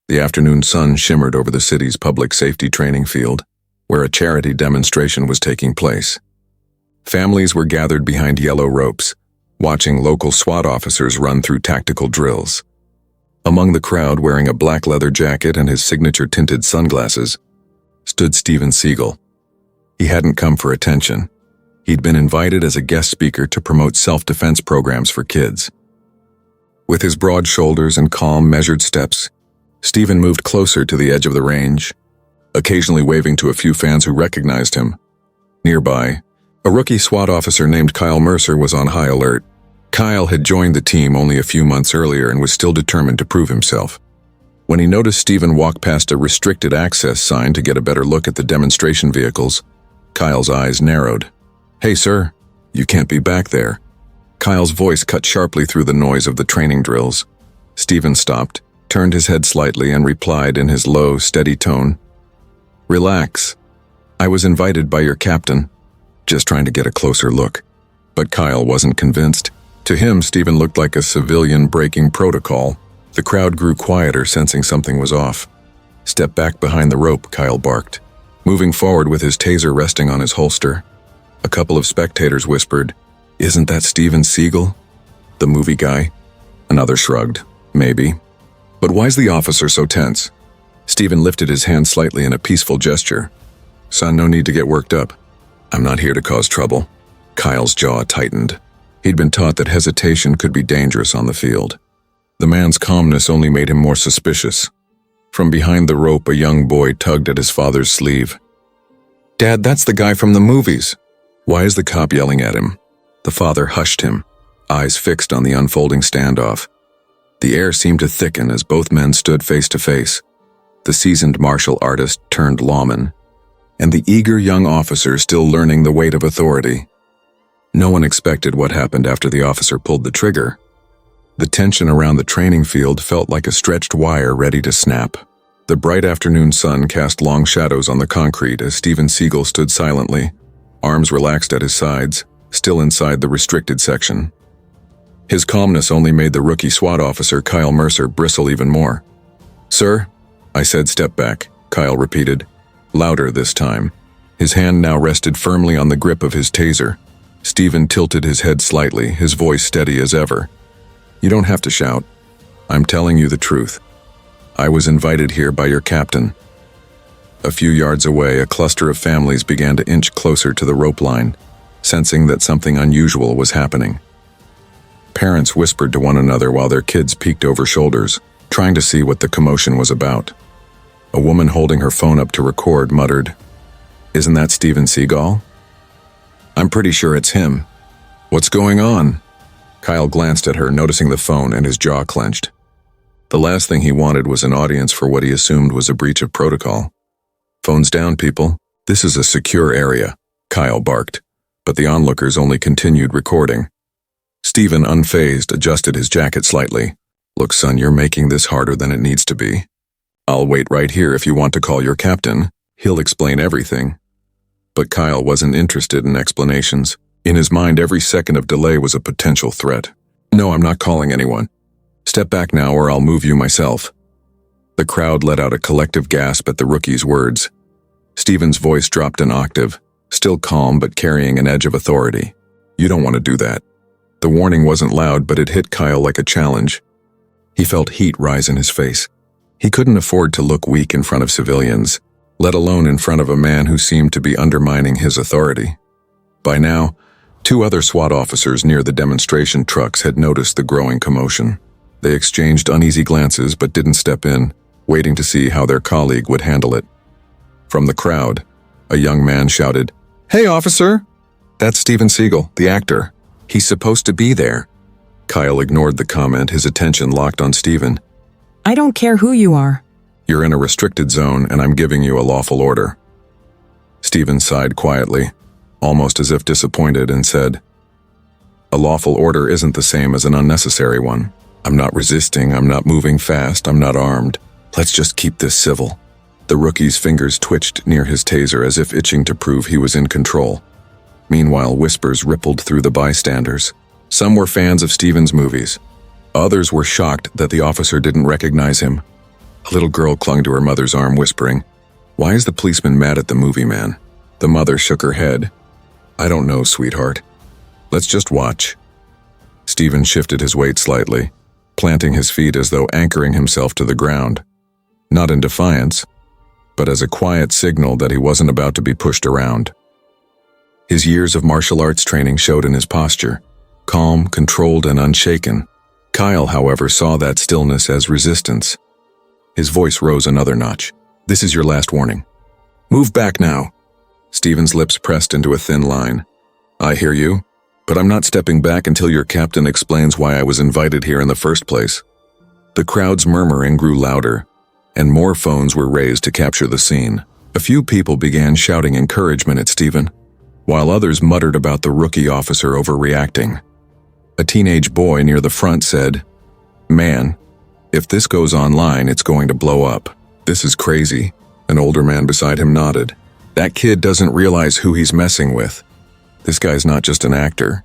The afternoon sun shimmered over the city's public safety training field, where a charity demonstration was taking place. Families were gathered behind yellow ropes, watching local SWAT officers run through tactical drills. Among the crowd, wearing a black leather jacket and his signature-tinted sunglasses, stood Steven Seagal. He hadn't come for attention. He'd been invited as a guest speaker to promote self-defense programs for kids. With his broad shoulders and calm, measured steps, Steven moved closer to the edge of the range, occasionally waving to a few fans who recognized him. Nearby, a rookie SWAT officer named Kyle Mercer was on high alert. Kyle had joined the team only a few months earlier and was still determined to prove himself. When he noticed Steven walk past a restricted access sign to get a better look at the demonstration vehicles, Kyle's eyes narrowed. "Hey, sir, you can't be back there." Kyle's voice cut sharply through the noise of the training drills. Steven stopped, turned his head slightly, and replied in his low, steady tone, "Relax. I was invited by your captain. Just trying to get a closer look." But Kyle wasn't convinced. To him, Steven looked like a civilian breaking protocol. The crowd grew quieter, sensing something was off. "Step back behind the rope," Kyle barked, moving forward with his taser resting on his holster. A couple of spectators whispered, "Isn't that Steven Seagal? The movie guy?" Another shrugged, "Maybe." "But why's the officer so tense?" Steven lifted his hand slightly in a peaceful gesture. "Son, no need to get worked up. I'm not here to cause trouble." Kyle's jaw tightened. He'd been taught that hesitation could be dangerous on the field. The man's calmness only made him more suspicious. From behind the rope, a young boy tugged at his father's sleeve. "Dad, that's the guy from the movies." "Why is the cop yelling at him?" The father hushed him, eyes fixed on the unfolding standoff. The air seemed to thicken as both men stood face to face. The seasoned martial artist turned lawman, and the eager young officer still learning the weight of authority. No one expected what happened after the officer pulled the trigger. The tension around the training field felt like a stretched wire ready to snap. The bright afternoon sun cast long shadows on the concrete as Steven Seagal stood silently, arms relaxed at his sides, still inside the restricted section. His calmness only made the rookie SWAT officer Kyle Mercer bristle even more. "Sir?" "I said step back," Kyle repeated, louder this time. His hand now rested firmly on the grip of his taser. Steven tilted his head slightly, his voice steady as ever. "You don't have to shout. I'm telling you the truth. I was invited here by your captain." A few yards away, a cluster of families began to inch closer to the rope line, sensing that something unusual was happening. Parents whispered to one another while their kids peeked over shoulders, trying to see what the commotion was about. A woman holding her phone up to record muttered, "Isn't that Steven Seagal?" "I'm pretty sure it's him." "What's going on?" Kyle glanced at her, noticing the phone, and his jaw clenched. The last thing he wanted was an audience for what he assumed was a breach of protocol. "Phones down, people. This is a secure area," Kyle barked, but the onlookers only continued recording. Steven, unfazed, adjusted his jacket slightly. "Look, son, you're making this harder than it needs to be. I'll wait right here if you want to call your captain. He'll explain everything." But Kyle wasn't interested in explanations. In his mind, every second of delay was a potential threat. "No, I'm not calling anyone. Step back now or I'll move you myself." The crowd let out a collective gasp at the rookie's words. Steven's voice dropped an octave, still calm but carrying an edge of authority. "You don't want to do that." The warning wasn't loud, but it hit Kyle like a challenge. He felt heat rise in his face. He couldn't afford to look weak in front of civilians, let alone in front of a man who seemed to be undermining his authority. By now, 2 other SWAT officers near the demonstration trucks had noticed the growing commotion. They exchanged uneasy glances but didn't step in, waiting to see how their colleague would handle it. From the crowd, a young man shouted, "Hey, officer!" "That's Steven Seagal, the actor. He's supposed to be there." Kyle ignored the comment, his attention locked on Steven. "I don't care who you are." "You're in a restricted zone, and I'm giving you a lawful order." Steven sighed quietly, almost as if disappointed, and said, "A lawful order isn't the same as an unnecessary one. I'm not resisting, I'm not moving fast, I'm not armed. Let's just keep this civil." The rookie's fingers twitched near his taser as if itching to prove he was in control. Meanwhile, whispers rippled through the bystanders. Some were fans of Steven's movies. Others were shocked that the officer didn't recognize him. A little girl clung to her mother's arm, whispering, "Why is the policeman mad at the movie man?" The mother shook her head. "I don't know, sweetheart. Let's just watch." Steven shifted his weight slightly, planting his feet as though anchoring himself to the ground. Not in defiance, but as a quiet signal that he wasn't about to be pushed around. His years of martial arts training showed in his posture, calm, controlled, and unshaken. Kyle, however, saw that stillness as resistance. His voice rose another notch. "This is your last warning. Move back now." Steven's lips pressed into a thin line. "I hear you, but I'm not stepping back until your captain explains why I was invited here in the first place." The crowd's murmuring grew louder, and more phones were raised to capture the scene. A few people began shouting encouragement at Steven, while others muttered about the rookie officer overreacting. A teenage boy near the front said, "Man, if this goes online, it's going to blow up. This is crazy." An older man beside him nodded. "That kid doesn't realize who he's messing with. This guy's not just an actor.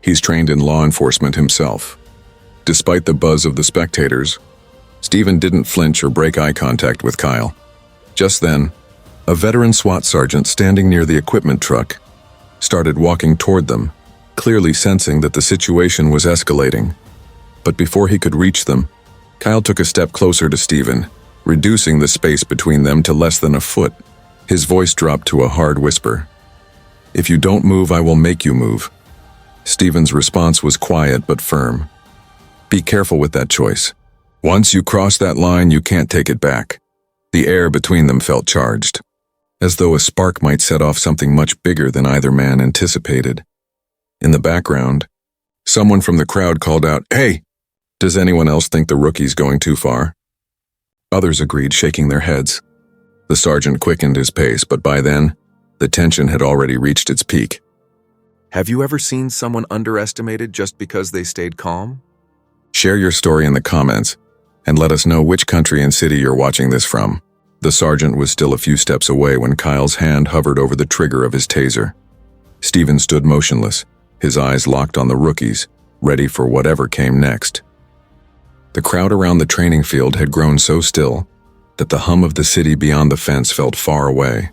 He's trained in law enforcement himself." Despite the buzz of the spectators, Steven didn't flinch or break eye contact with Kyle. Just then, a veteran SWAT sergeant standing near the equipment truck started walking toward them, clearly sensing that the situation was escalating. But before he could reach them, Kyle took a step closer to Steven, reducing the space between them to less than a foot. His voice dropped to a hard whisper. "If you don't move, I will make you move." Steven's response was quiet but firm. "Be careful with that choice. Once you cross that line, you can't take it back." The air between them felt charged, as though a spark might set off something much bigger than either man anticipated. In the background, someone from the crowd called out, "Hey, does anyone else think the rookie's going too far?" Others agreed, shaking their heads. The sergeant quickened his pace, but by then, the tension had already reached its peak. Have you ever seen someone underestimated just because they stayed calm? Share your story in the comments, and let us know which country and city you're watching this from. The sergeant was still a few steps away when Kyle's hand hovered over the trigger of his taser. Steven stood motionless, his eyes locked on the rookies, ready for whatever came next. The crowd around the training field had grown so still that the hum of the city beyond the fence felt far away.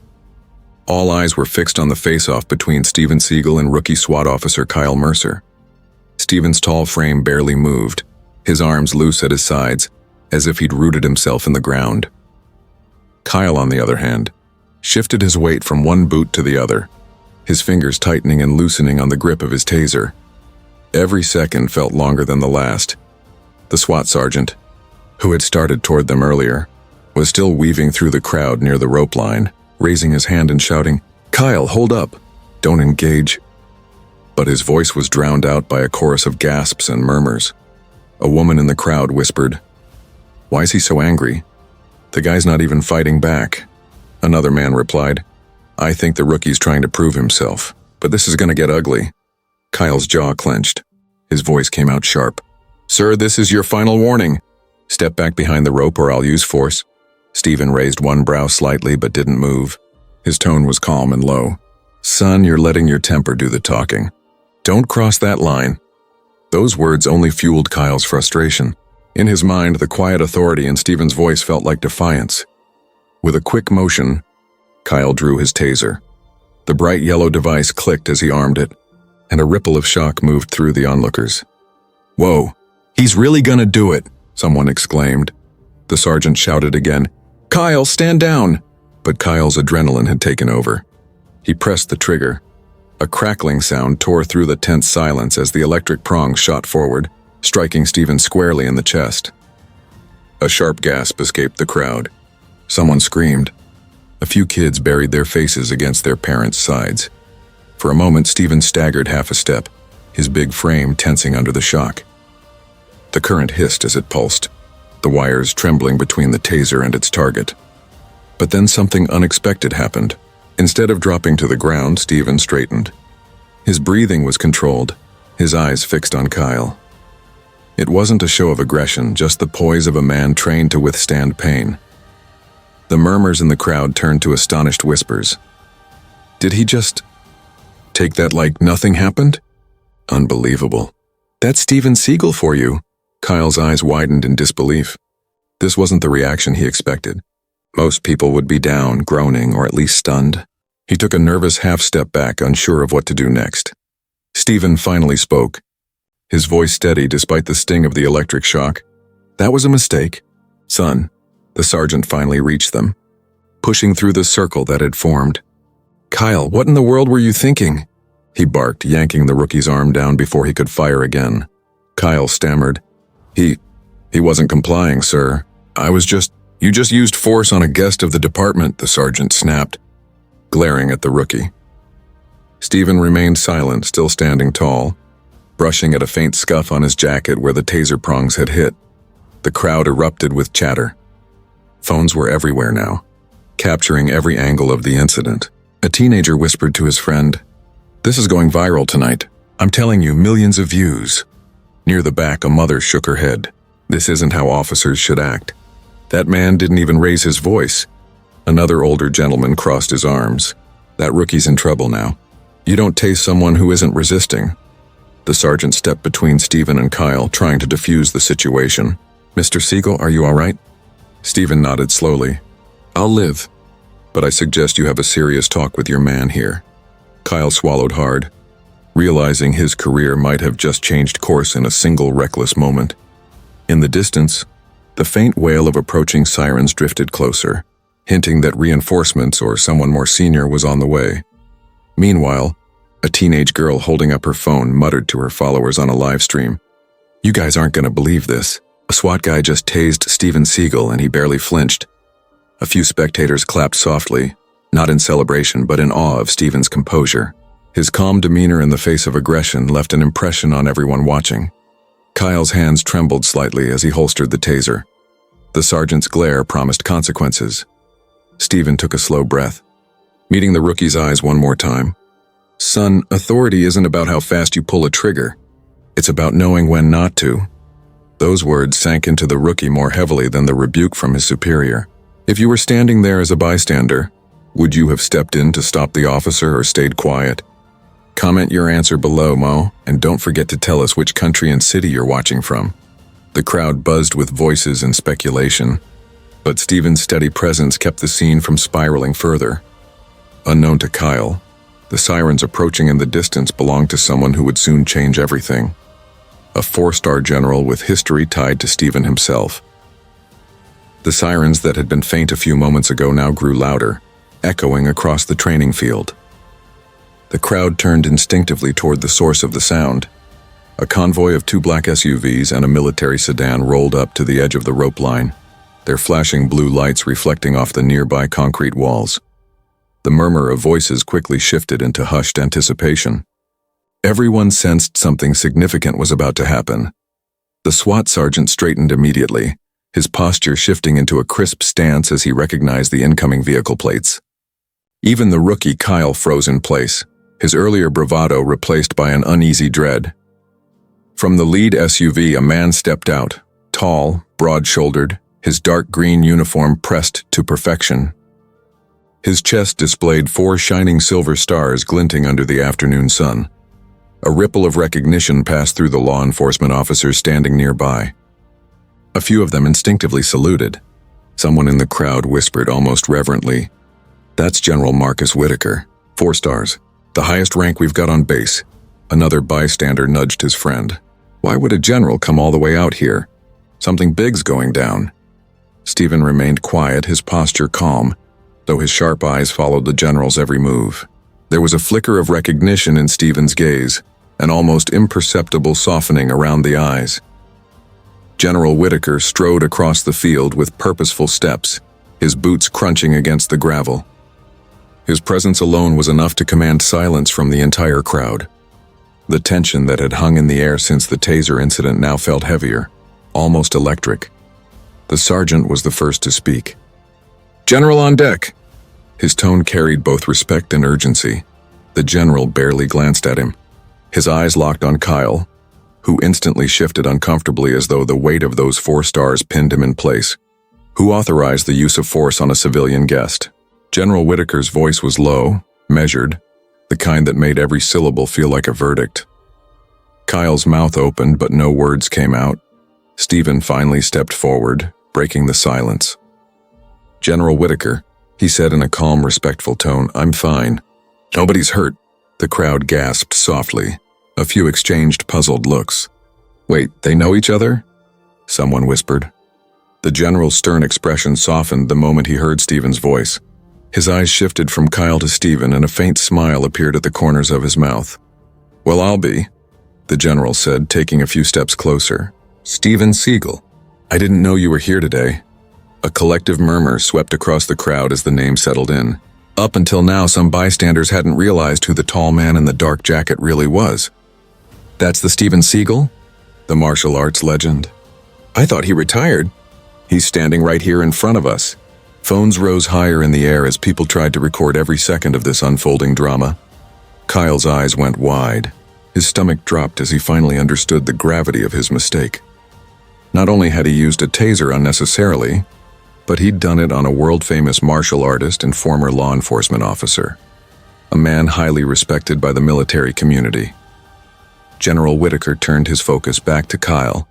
All eyes were fixed on the face-off between Steven Seagal and rookie SWAT officer Kyle Mercer. Steven's tall frame barely moved, his arms loose at his sides, as if he'd rooted himself in the ground. Kyle, on the other hand, shifted his weight from one boot to the other, his fingers tightening and loosening on the grip of his taser. Every second felt longer than the last. The SWAT sergeant, who had started toward them earlier, was still weaving through the crowd near the rope line, raising his hand and shouting, "Kyle, hold up! Don't engage!" But his voice was drowned out by a chorus of gasps and murmurs. A woman in the crowd whispered, "Why is he so angry? The guy's not even fighting back." Another man replied, "I think the rookie's trying to prove himself, but this is going to get ugly." Kyle's jaw clenched. His voice came out sharp. "Sir, this is your final warning. Step back behind the rope or I'll use force." Steven raised one brow slightly but didn't move. His tone was calm and low. "Son, you're letting your temper do the talking. Don't cross that line." Those words only fueled Kyle's frustration. In his mind, the quiet authority in Steven's voice felt like defiance. With a quick motion, Kyle drew his taser. The bright yellow device clicked as he armed it, and a ripple of shock moved through the onlookers. "Whoa, he's really gonna do it!" someone exclaimed. The sergeant shouted again, "Kyle, stand down!" But Kyle's adrenaline had taken over. He pressed the trigger. A crackling sound tore through the tense silence as the electric prong shot forward, striking Steven squarely in the chest. A sharp gasp escaped the crowd. Someone screamed. A few kids buried their faces against their parents' sides. For a moment, Steven staggered half a step, his big frame tensing under the shock. The current hissed as it pulsed, the wires trembling between the taser and its target. But then something unexpected happened. Instead of dropping to the ground, Steven straightened. His breathing was controlled, his eyes fixed on Kyle. It wasn't a show of aggression, just the poise of a man trained to withstand pain. The murmurs in the crowd turned to astonished whispers. Did he just take that like nothing happened? Unbelievable. That's Steven Seagal for you. Kyle's eyes widened in disbelief. This wasn't the reaction he expected. Most people would be down, groaning, or at least stunned. He took a nervous half-step back, unsure of what to do next. Steven finally spoke, his voice steady despite the sting of the electric shock. "That was a mistake. Son." The sergeant finally reached them, pushing through the circle that had formed. "Kyle, what in the world were you thinking?" he barked, yanking the rookie's arm down before he could fire again. Kyle stammered. He wasn't complying, sir. You just used force on a guest of the department," the sergeant snapped, glaring at the rookie. Steven remained silent, still standing tall, brushing at a faint scuff on his jacket where the taser prongs had hit. The crowd erupted with chatter. Phones were everywhere now, capturing every angle of the incident. A teenager whispered to his friend, "This is going viral tonight. I'm telling you, millions of views." Near the back, a mother shook her head. "This isn't how officers should act." "That man didn't even raise his voice." Another older gentleman crossed his arms. "That rookie's in trouble now. You don't tase someone who isn't resisting." The sergeant stepped between Steven and Kyle, trying to defuse the situation. "Mr. Seagal, are you all right?" Steven nodded slowly. "I'll live, but I suggest you have a serious talk with your man here." Kyle swallowed hard, realizing his career might have just changed course in a single reckless moment. In the distance, the faint wail of approaching sirens drifted closer, hinting that reinforcements or someone more senior was on the way. Meanwhile, a teenage girl holding up her phone muttered to her followers on a live stream, "You guys aren't going to believe this. A SWAT guy just tased Steven Seagal and he barely flinched." A few spectators clapped softly, not in celebration but in awe of Steven's composure. His calm demeanor in the face of aggression left an impression on everyone watching. Kyle's hands trembled slightly as he holstered the taser. The sergeant's glare promised consequences. Steven took a slow breath, meeting the rookie's eyes one more time. "Son, authority isn't about how fast you pull a trigger. It's about knowing when not to." Those words sank into the rookie more heavily than the rebuke from his superior. "If you were standing there as a bystander, would you have stepped in to stop the officer or stayed quiet? Comment your answer below, Mo, and don't forget to tell us which country and city you're watching from." The crowd buzzed with voices and speculation, but Steven's steady presence kept the scene from spiraling further. Unknown to Kyle, the sirens approaching in the distance belonged to someone who would soon change everything. A 4-star general with history tied to Steven himself. The sirens that had been faint a few moments ago now grew louder, echoing across the training field. The crowd turned instinctively toward the source of the sound. A convoy of 2 black SUVs and a military sedan rolled up to the edge of the rope line, their flashing blue lights reflecting off the nearby concrete walls. The murmur of voices quickly shifted into hushed anticipation. Everyone sensed something significant was about to happen. The SWAT sergeant straightened immediately, his posture shifting into a crisp stance as he recognized the incoming vehicle plates. Even the rookie Kyle froze in place, his earlier bravado replaced by an uneasy dread. From the lead SUV, a man stepped out, tall, broad-shouldered, his dark green uniform pressed to perfection. His chest displayed 4 shining silver stars glinting under the afternoon sun. A ripple of recognition passed through the law enforcement officers standing nearby. A few of them instinctively saluted. Someone in the crowd whispered almost reverently, "That's General Marcus Whitaker, 4 stars, the highest rank we've got on base." Another bystander nudged his friend. "Why would a general come all the way out here? Something big's going down." Steven remained quiet, his posture calm, though his sharp eyes followed the general's every move. There was a flicker of recognition in Steven's gaze, an almost imperceptible softening around the eyes. General Whitaker strode across the field with purposeful steps, his boots crunching against the gravel. His presence alone was enough to command silence from the entire crowd. The tension that had hung in the air since the taser incident now felt heavier, almost electric. The sergeant was the first to speak. "General on deck." His tone carried both respect and urgency. The general barely glanced at him. His eyes locked on Kyle, who instantly shifted uncomfortably as though the weight of those 4 stars pinned him in place. "Who authorized the use of force on a civilian guest?" General Whitaker's voice was low, measured, the kind that made every syllable feel like a verdict. Kyle's mouth opened, but no words came out. Steven finally stepped forward, breaking the silence. "General Whitaker," he said in a calm, respectful tone, "I'm fine. Nobody's hurt." The crowd gasped softly. A few exchanged puzzled looks. "Wait, they know each other?" someone whispered. The general's stern expression softened the moment he heard Steven's voice. His eyes shifted from Kyle to Steven, and a faint smile appeared at the corners of his mouth. "Well, I'll be," the general said, taking a few steps closer. "Steven Seagal. I didn't know you were here today." A collective murmur swept across the crowd as the name settled in. Up until now, some bystanders hadn't realized who the tall man in the dark jacket really was. "That's the Steven Seagal? The martial arts legend? I thought he retired. He's standing right here in front of us." Phones rose higher in the air as people tried to record every second of this unfolding drama. Kyle's eyes went wide. His stomach dropped as he finally understood the gravity of his mistake. Not only had he used a taser unnecessarily, but he'd done it on a world-famous martial artist and former law enforcement officer, a man highly respected by the military community. General Whitaker turned his focus back to Kyle,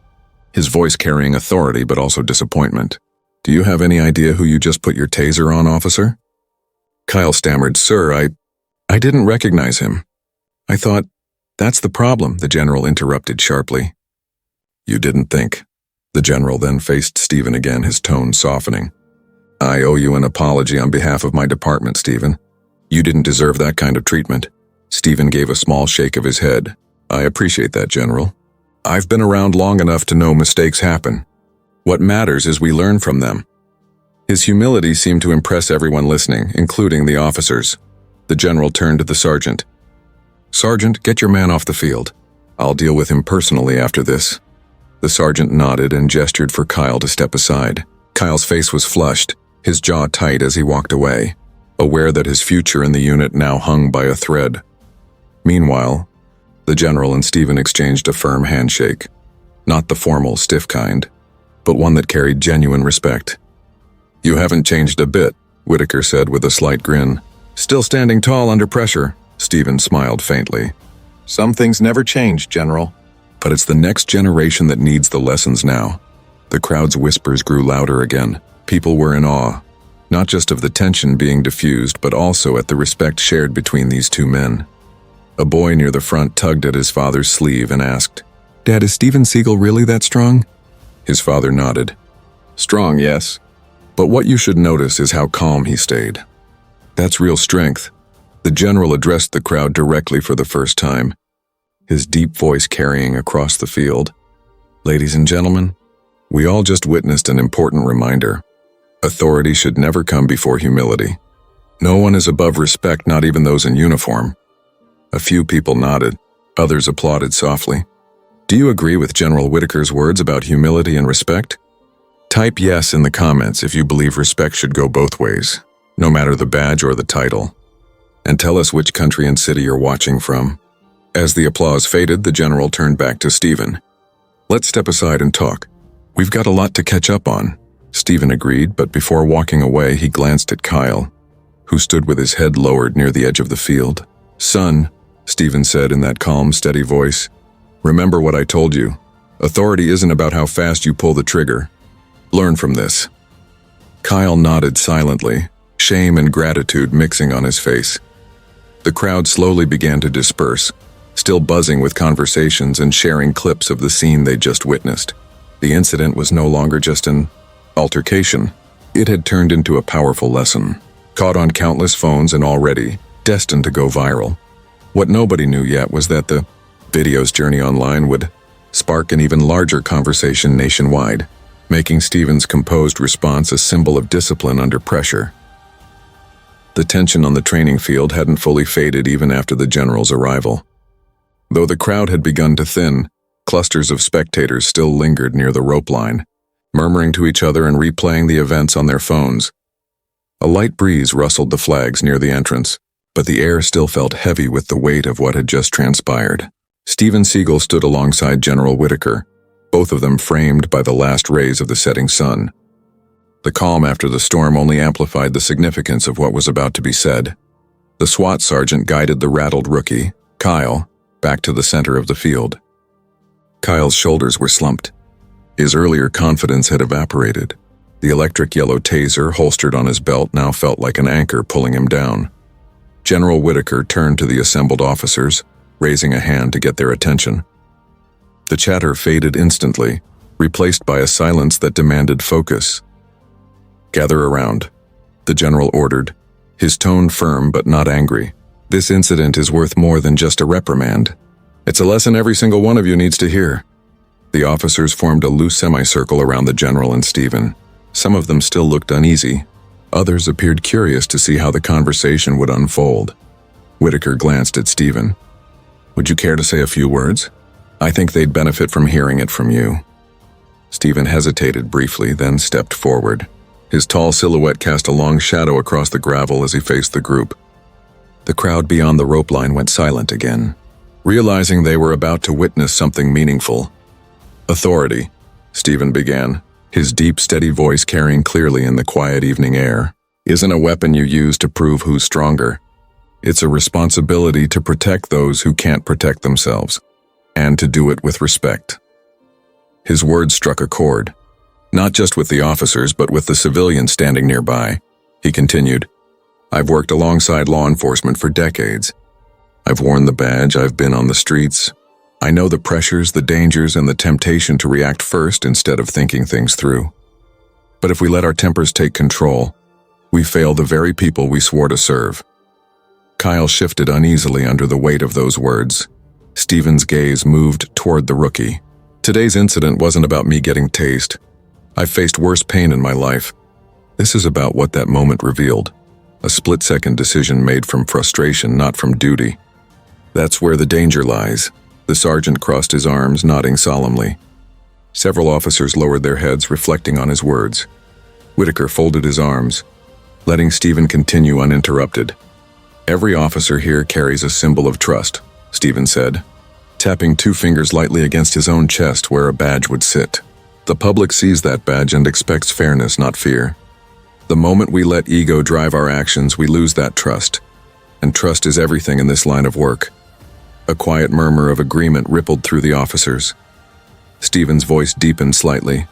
his voice carrying authority but also disappointment. "Do you have any idea who you just put your taser on, officer?" Kyle stammered, "Sir, I didn't recognize him. I thought—" "That's the problem," the general interrupted sharply. "You didn't think." The general then faced Steven again, his tone softening. "I owe you an apology on behalf of my department, Steven. You didn't deserve that kind of treatment." Steven gave a small shake of his head. "I appreciate that, General. I've been around long enough to know mistakes happen. What matters is we learn from them." His humility seemed to impress everyone listening, including the officers. The general turned to the sergeant. "Sergeant, get your man off the field. I'll deal with him personally after this." The sergeant nodded and gestured for Kyle to step aside. Kyle's face was flushed, his jaw tight as he walked away, aware that his future in the unit now hung by a thread. Meanwhile, the general and Steven exchanged a firm handshake. Not the formal, stiff kind, but one that carried genuine respect. "You haven't changed a bit," Whitaker said with a slight grin. "Still standing tall under pressure," Steven smiled faintly. "Some things never change, General. But it's the next generation that needs the lessons now." The crowd's whispers grew louder again. People were in awe, not just of the tension being diffused, but also at the respect shared between these two men. A boy near the front tugged at his father's sleeve and asked, "Dad, is Steven Seagal really that strong?" His father nodded. "Strong, yes. But what you should notice is how calm he stayed. That's real strength." The general addressed the crowd directly for the first time, his deep voice carrying across the field. "Ladies and gentlemen, we all just witnessed an important reminder. Authority should never come before humility. No one is above respect, not even those in uniform." A few people nodded, others applauded softly. "Do you agree with General Whitaker's words about humility and respect? Type yes in the comments if you believe respect should go both ways, no matter the badge or the title. And tell us which country and city you're watching from." As the applause faded, the general turned back to Steven. "Let's step aside and talk. We've got a lot to catch up on." Steven agreed, but before walking away, he glanced at Kyle, who stood with his head lowered near the edge of the field. "Son," Steven said in that calm, steady voice, "remember what I told you. Authority isn't about how fast you pull the trigger. Learn from this." Kyle nodded silently, shame and gratitude mixing on his face. The crowd slowly began to disperse, still buzzing with conversations and sharing clips of the scene they just witnessed. The incident was no longer just an altercation. It had turned into a powerful lesson, caught on countless phones and already destined to go viral. What nobody knew yet was that the video's journey online would spark an even larger conversation nationwide, making Steven's composed response a symbol of discipline under pressure. The tension on the training field hadn't fully faded even after the general's arrival. Though the crowd had begun to thin, clusters of spectators still lingered near the rope line, murmuring to each other and replaying the events on their phones. A light breeze rustled the flags near the entrance, but the air still felt heavy with the weight of what had just transpired. Steven Seagal stood alongside General Whitaker, both of them framed by the last rays of the setting sun. The calm after the storm only amplified the significance of what was about to be said. The SWAT sergeant guided the rattled rookie, Kyle, back to the center of the field. Kyle's shoulders were slumped. His earlier confidence had evaporated. The electric yellow taser holstered on his belt now felt like an anchor pulling him down. General Whitaker turned to the assembled officers, raising a hand to get their attention. The chatter faded instantly, replaced by a silence that demanded focus. "Gather around," the general ordered, his tone firm but not angry. "This incident is worth more than just a reprimand. It's a lesson every single one of you needs to hear." The officers formed a loose semicircle around the general and Steven. Some of them still looked uneasy. Others appeared curious to see how the conversation would unfold. Whitaker glanced at Steven. "Would you care to say a few words? I think they'd benefit from hearing it from you." Steven hesitated briefly, then stepped forward. His tall silhouette cast a long shadow across the gravel as he faced the group. The crowd beyond the rope line went silent again, realizing they were about to witness something meaningful. "Authority," Steven began, his deep, steady voice carrying clearly in the quiet evening air, "isn't a weapon you use to prove who's stronger. It's a responsibility to protect those who can't protect themselves, and to do it with respect." His words struck a chord, not just with the officers but with the civilians standing nearby. He continued, "I've worked alongside law enforcement for decades. I've worn the badge, I've been on the streets. I know the pressures, the dangers, and the temptation to react first instead of thinking things through. But if we let our tempers take control, we fail the very people we swore to serve." Kyle shifted uneasily under the weight of those words. Steven's gaze moved toward the rookie. "Today's incident wasn't about me getting tased. I've faced worse pain in my life. This is about what that moment revealed. A split-second decision made from frustration, not from duty. That's where the danger lies." The sergeant crossed his arms, nodding solemnly. Several officers lowered their heads, reflecting on his words. Whitaker folded his arms, letting Steven continue uninterrupted. "Every officer here carries a symbol of trust," Steven said, tapping 2 fingers lightly against his own chest where a badge would sit. "The public sees that badge and expects fairness, not fear. The moment we let ego drive our actions, we lose that trust. And trust is everything in this line of work." A quiet murmur of agreement rippled through the officers. Steven's voice deepened slightly.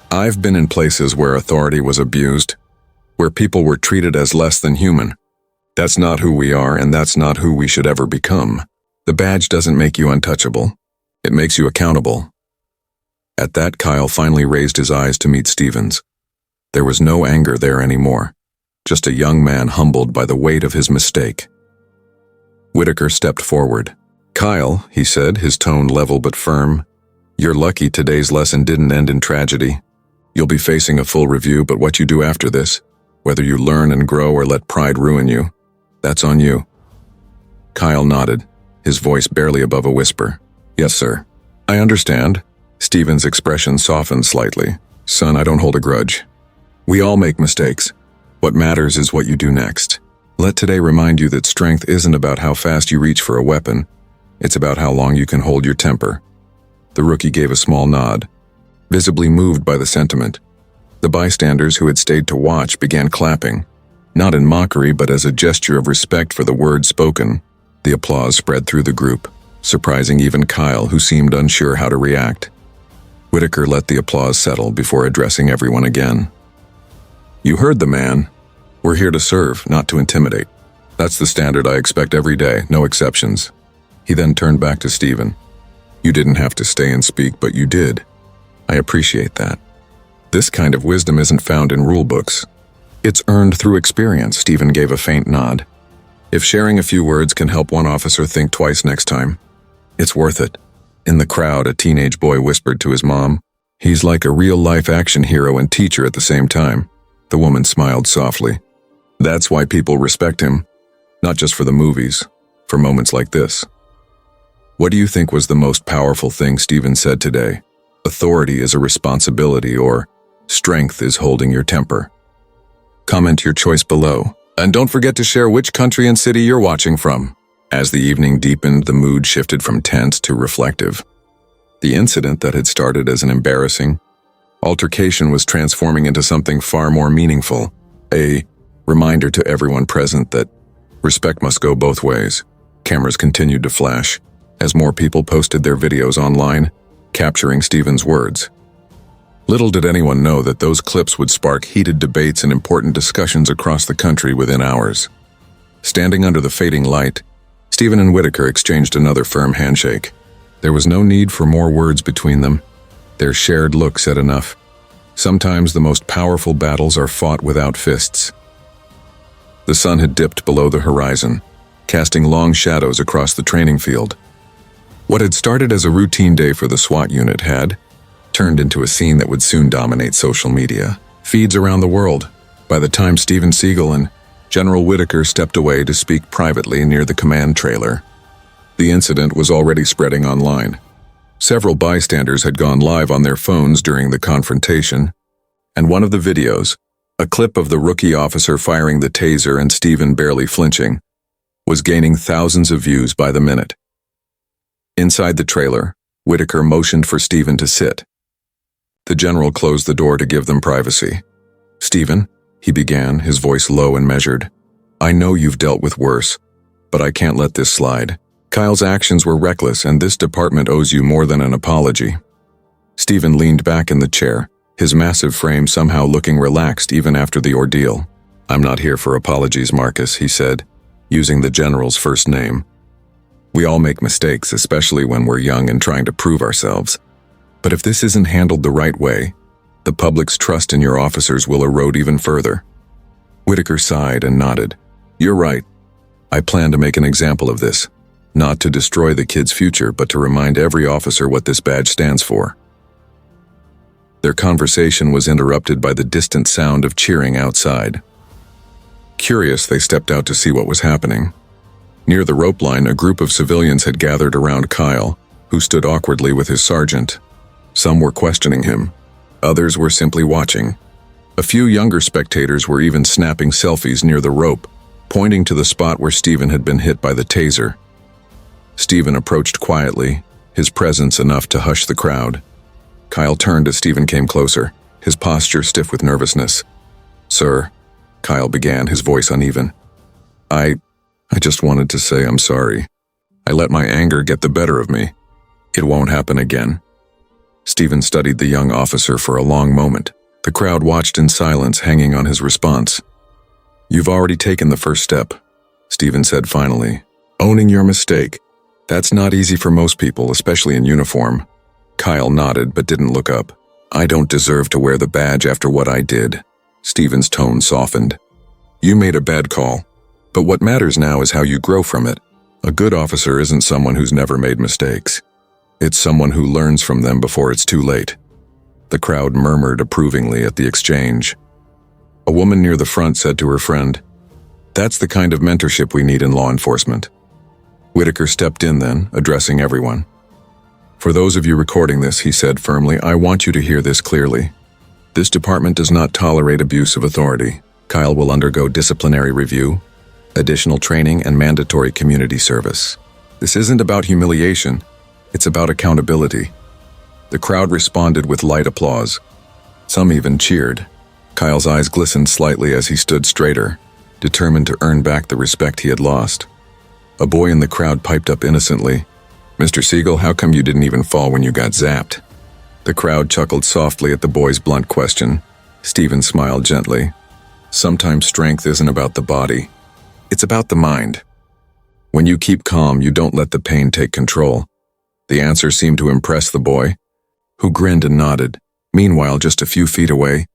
"I've been in places where authority was abused, where people were treated as less than human. That's not who we are, and that's not who we should ever become. The badge doesn't make you untouchable. It makes you accountable." At that, Kyle finally raised his eyes to meet Steven's. There was no anger there anymore, just a young man humbled by the weight of his mistake. Whitaker stepped forward. "Kyle," he said, his tone level but firm, "you're lucky today's lesson didn't end in tragedy. You'll be facing a full review, but what you do after this, whether you learn and grow or let pride ruin you, that's on you." Kyle nodded, his voice barely above a whisper. "Yes, sir. I understand." Steven's expression softened slightly. "Son, I don't hold a grudge. We all make mistakes. What matters is what you do next. Let today remind you that strength isn't about how fast you reach for a weapon. It's about how long you can hold your temper." The rookie gave a small nod, visibly moved by the sentiment. The bystanders who had stayed to watch began clapping, not in mockery but as a gesture of respect for the words spoken. The applause spread through the group, surprising even Kyle, who seemed unsure how to react. Whitaker let the applause settle before addressing everyone again. "You heard the man. We're here to serve, not to intimidate. That's the standard I expect every day, no exceptions." He then turned back to Steven. "You didn't have to stay and speak, but you did. I appreciate that. This kind of wisdom isn't found in rule books. It's earned through experience." Steven gave a faint nod. "If sharing a few words can help one officer think twice next time, it's worth it." In the crowd, a teenage boy whispered to his mom, "He's like a real-life action hero and teacher at the same time." The woman smiled softly. "That's why people respect him, not just for the movies, for moments like this." "What do you think was the most powerful thing Steven said today? Authority is a responsibility, or strength is holding your temper?" Comment your choice below, and don't forget to share which country and city you're watching from. As the evening deepened, the mood shifted from tense to reflective. The incident that had started as an embarrassing altercation was transforming into something far more meaningful, a reminder to everyone present that respect must go both ways. Cameras continued to flash as more people posted their videos online, capturing Steven's words. Little did anyone know that those clips would spark heated debates and important discussions across the country within hours. Standing under the fading light, Steven and Whitaker exchanged another firm handshake. There was no need for more words between them. Their shared look said enough. Sometimes the most powerful battles are fought without fists. The sun had dipped below the horizon, casting long shadows across the training field. What had started as a routine day for the SWAT unit had turned into a scene that would soon dominate social media, feeds around the world. By the time Steven Seagal and General Whitaker stepped away to speak privately near the command trailer, the incident was already spreading online. Several bystanders had gone live on their phones during the confrontation, and one of the videos, a clip of the rookie officer firing the taser and Steven barely flinching, was gaining thousands of views by the minute. Inside the trailer, Whitaker motioned for Steven to sit. The general closed the door to give them privacy. "Steven," he began, his voice low and measured, "I know you've dealt with worse, but I can't let this slide. Kyle's actions were reckless, and this department owes you more than an apology." Steven leaned back in the chair, his massive frame somehow looking relaxed even after the ordeal. "I'm not here for apologies, Marcus," he said, using the general's first name. "We all make mistakes, especially when we're young and trying to prove ourselves. But if this isn't handled the right way, the public's trust in your officers will erode even further." Whitaker sighed and nodded. "You're right. I plan to make an example of this, not to destroy the kid's future, but to remind every officer what this badge stands for." Their conversation was interrupted by the distant sound of cheering outside. Curious, they stepped out to see what was happening. Near the rope line, a group of civilians had gathered around Kyle, who stood awkwardly with his sergeant. Some were questioning him. Others were simply watching. A few younger spectators were even snapping selfies near the rope, pointing to the spot where Steven had been hit by the taser. Steven approached quietly, his presence enough to hush the crowd. Kyle turned as Steven came closer, his posture stiff with nervousness. "Sir," Kyle began, his voice uneven. I just wanted to say I'm sorry. I let my anger get the better of me. It won't happen again." Steven studied the young officer for a long moment. The crowd watched in silence, hanging on his response. "You've already taken the first step," Steven said finally. "Owning your mistake. That's not easy for most people, especially in uniform." Kyle nodded but didn't look up. "I don't deserve to wear the badge after what I did." Steven's tone softened. "You made a bad call, but what matters now is how you grow from it. A good officer isn't someone who's never made mistakes. It's someone who learns from them before it's too late." The crowd murmured approvingly at the exchange. A woman near the front said to her friend, "That's the kind of mentorship we need in law enforcement." Whitaker stepped in then, addressing everyone. "For those of you recording this," he said firmly, "I want you to hear this clearly. This department does not tolerate abuse of authority. Kyle will undergo disciplinary review, additional training, and mandatory community service. This isn't about humiliation. It's about accountability." The crowd responded with light applause. Some even cheered. Kyle's eyes glistened slightly as he stood straighter, determined to earn back the respect he had lost. A boy in the crowd piped up innocently, "Mr. Seagal, how come you didn't even fall when you got zapped?" The crowd chuckled softly at the boy's blunt question. Steven smiled gently. "Sometimes strength isn't about the body. It's about the mind. When you keep calm, you don't let the pain take control." The answer seemed to impress the boy, who grinned and nodded. Meanwhile, just a few feet away,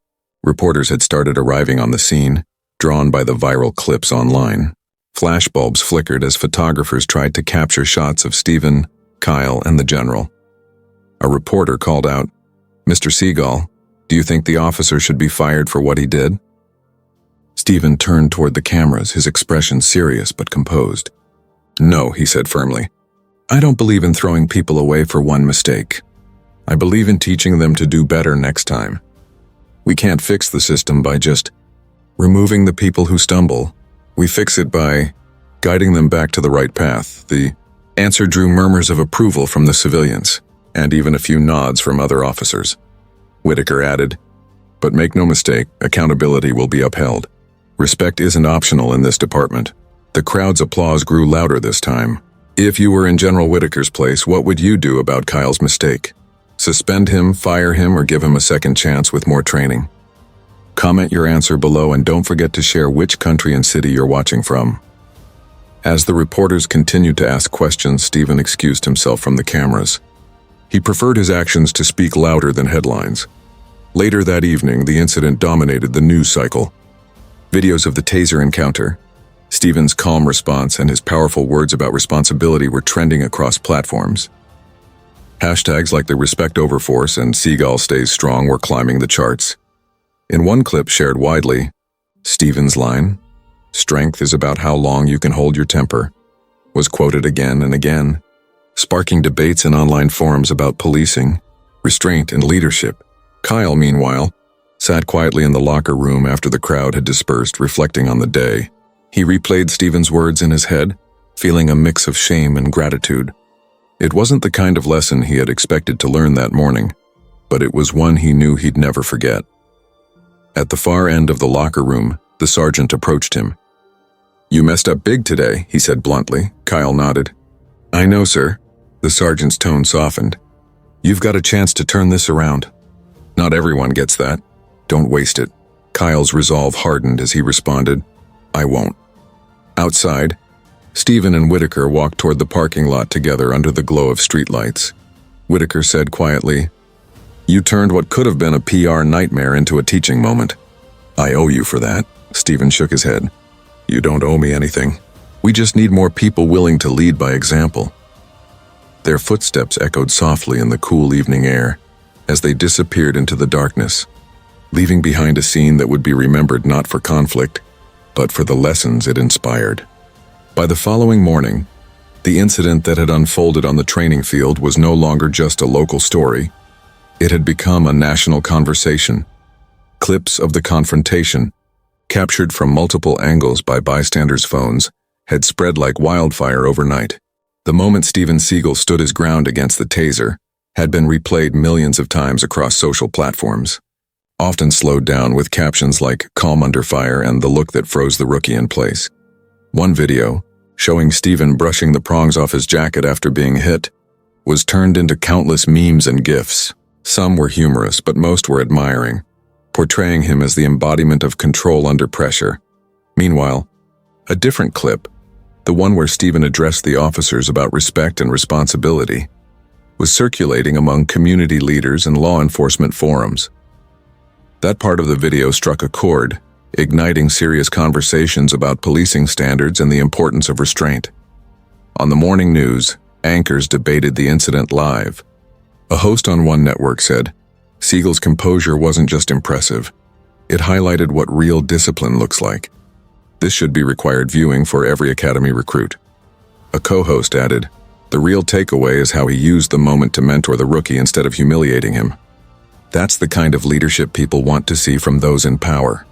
reporters had started arriving on the scene, drawn by the viral clips online. Flashbulbs flickered as photographers tried to capture shots of Steven, Kyle, and the general. A reporter called out, "Mr. Seagal, do you think the officer should be fired for what he did?" Steven turned toward the cameras, his expression serious but composed. "No," he said firmly. "I don't believe in throwing people away for one mistake. I believe in teaching them to do better next time. We can't fix the system by just removing the people who stumble. We fix it by guiding them back to the right path." The answer drew murmurs of approval from the civilians, and even a few nods from other officers. Whitaker added, "But make no mistake, accountability will be upheld. Respect isn't optional in this department." The crowd's applause grew louder this time. "If you were in General Whitaker's place, what would you do about Kyle's mistake?" Suspend him, fire him, or give him a second chance with more training? Comment your answer below and don't forget to share which country and city you're watching from. As the reporters continued to ask questions, Steven excused himself from the cameras. He preferred his actions to speak louder than headlines. Later that evening, the incident dominated the news cycle. Videos of the taser encounter, Steven's calm response, and his powerful words about responsibility were trending across platforms. Hashtags like the Respect Overforce and Seagal Stays Strong were climbing the charts. In one clip shared widely, Steven's line, "Strength is about how long you can hold your temper," was quoted again and again, sparking debates in online forums about policing, restraint, and leadership. Kyle, meanwhile, sat quietly in the locker room after the crowd had dispersed, reflecting on the day. He replayed Steven's words in his head, feeling a mix of shame and gratitude. It wasn't the kind of lesson he had expected to learn that morning, but it was one he knew he'd never forget. At the far end of the locker room, the sergeant approached him. "You messed up big today," he said bluntly. Kyle nodded. "I know, sir." The sergeant's tone softened. "You've got a chance to turn this around. Not everyone gets that. Don't waste it." Kyle's resolve hardened as he responded, "I won't." Outside, Steven and Whitaker walked toward the parking lot together under the glow of streetlights. Whitaker said quietly, "You turned what could have been a PR nightmare into a teaching moment." "I owe you for that." Steven shook his head. "You don't owe me anything. We just need more people willing to lead by example." Their footsteps echoed softly in the cool evening air as they disappeared into the darkness, leaving behind a scene that would be remembered not for conflict, but for the lessons it inspired. By the following morning, the incident that had unfolded on the training field was no longer just a local story. It had become a national conversation. Clips of the confrontation, captured from multiple angles by bystanders' phones, had spread like wildfire overnight. The moment Steven Seagal stood his ground against the taser had been replayed millions of times across social platforms, often slowed down with captions like "calm under fire" and "the look that froze the rookie in place." One video, showing Steven brushing the prongs off his jacket after being hit, was turned into countless memes and GIFs. Some were humorous, but most were admiring, portraying him as the embodiment of control under pressure. Meanwhile, a different clip, the one where Steven addressed the officers about respect and responsibility, was circulating among community leaders and law enforcement forums. That part of the video struck a chord, igniting serious conversations about policing standards and the importance of restraint. On the morning news, anchors debated the incident live. A host on one network said, "Seagal's composure wasn't just impressive. It highlighted what real discipline looks like. This should be required viewing for every academy recruit." A co-host added, "The real takeaway is how he used the moment to mentor the rookie instead of humiliating him." That's the kind of leadership people want to see from those in power.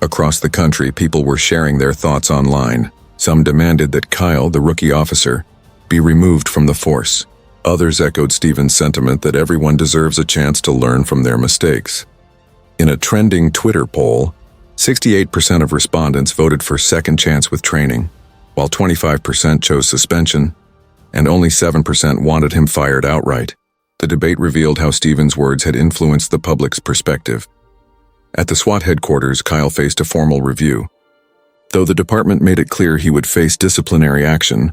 Across the country, people were sharing their thoughts online. Some demanded that Kyle, the rookie officer, be removed from the force. Others echoed Steven's sentiment that everyone deserves a chance to learn from their mistakes. In a trending Twitter poll, 68% of respondents voted for second chance with training, while 25% chose suspension, and only 7% wanted him fired outright. The debate revealed how Steven's words had influenced the public's perspective. At the SWAT headquarters, Kyle faced a formal review. Though the department made it clear he would face disciplinary action,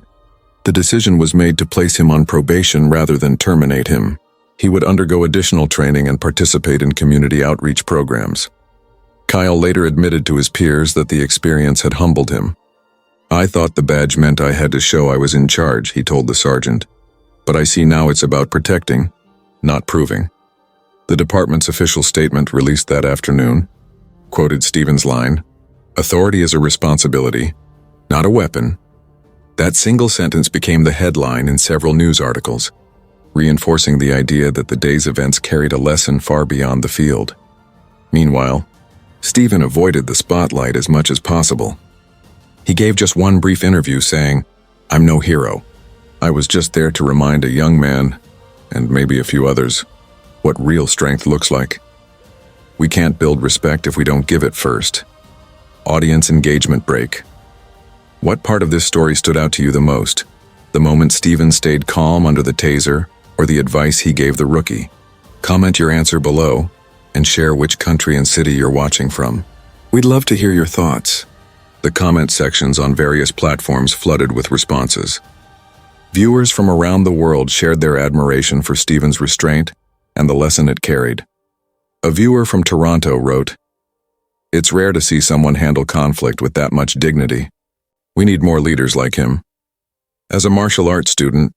the decision was made to place him on probation rather than terminate him. He would undergo additional training and participate in community outreach programs. Kyle later admitted to his peers that the experience had humbled him. "I thought the badge meant I had to show I was in charge," he told the sergeant. "But I see now it's about protecting, not proving." The department's official statement released that afternoon quoted Steven's line, "Authority is a responsibility, not a weapon." That single sentence became the headline in several news articles, reinforcing the idea that the day's events carried a lesson far beyond the field. Meanwhile, Steven avoided the spotlight as much as possible. He gave just one brief interview saying, "I'm no hero. I was just there to remind a young man, and maybe a few others, what real strength looks like. We can't build respect if we don't give it first." Audience engagement break. What part of this story stood out to you the most? The moment Steven stayed calm under the taser, or the advice he gave the rookie? Comment your answer below and share which country and city you're watching from. We'd love to hear your thoughts. The comment sections on various platforms flooded with responses. Viewers from around the world shared their admiration for Steven's restraint and the lesson it carried. A viewer from Toronto wrote, "It's rare to see someone handle conflict with that much dignity. We need more leaders like him." As a martial arts student,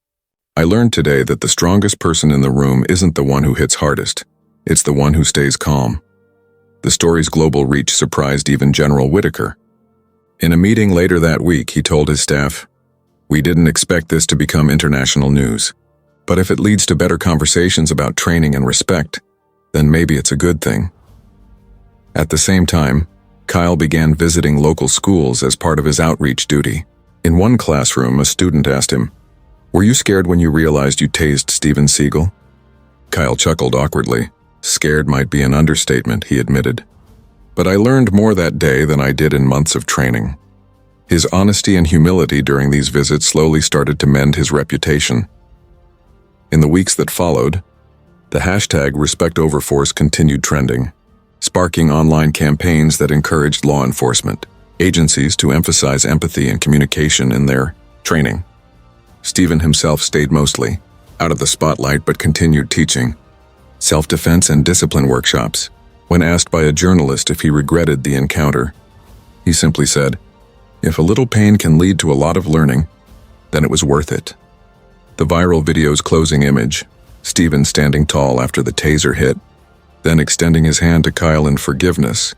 I learned today that the strongest person in the room isn't the one who hits hardest. It's the one who stays calm. The story's global reach surprised even General Whitaker. In a meeting later that week, he told his staff, "We didn't expect this to become international news. But if it leads to better conversations about training and respect, then maybe it's a good thing." At the same time, Kyle began visiting local schools as part of his outreach duty. In one classroom, a student asked him, "Were you scared when you realized you tased Steven Seagal?" Kyle chuckled awkwardly. "Scared might be an understatement," he admitted. "But I learned more that day than I did in months of training." His honesty and humility during these visits slowly started to mend his reputation. In the weeks that followed, the hashtag #RespectOverForce continued trending, sparking online campaigns that encouraged law enforcement agencies to emphasize empathy and communication in their training. Steven himself stayed mostly out of the spotlight but continued teaching self-defense and discipline workshops. When asked by a journalist if he regretted the encounter, he simply said, "If a little pain can lead to a lot of learning, then it was worth it." The viral video's closing image, Steven standing tall after the taser hit, then extending his hand to Kyle in forgiveness,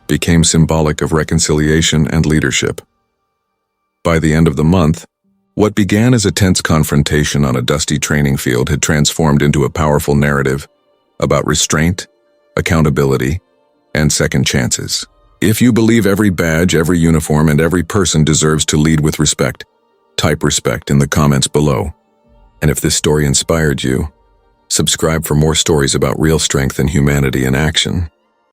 became symbolic of reconciliation and leadership. By the end of the month, what began as a tense confrontation on a dusty training field had transformed into a powerful narrative about restraint, accountability, and second chances. If you believe every badge, every uniform, and every person deserves to lead with respect, type respect in the comments below. And if this story inspired you, subscribe for more stories about real strength and humanity in action.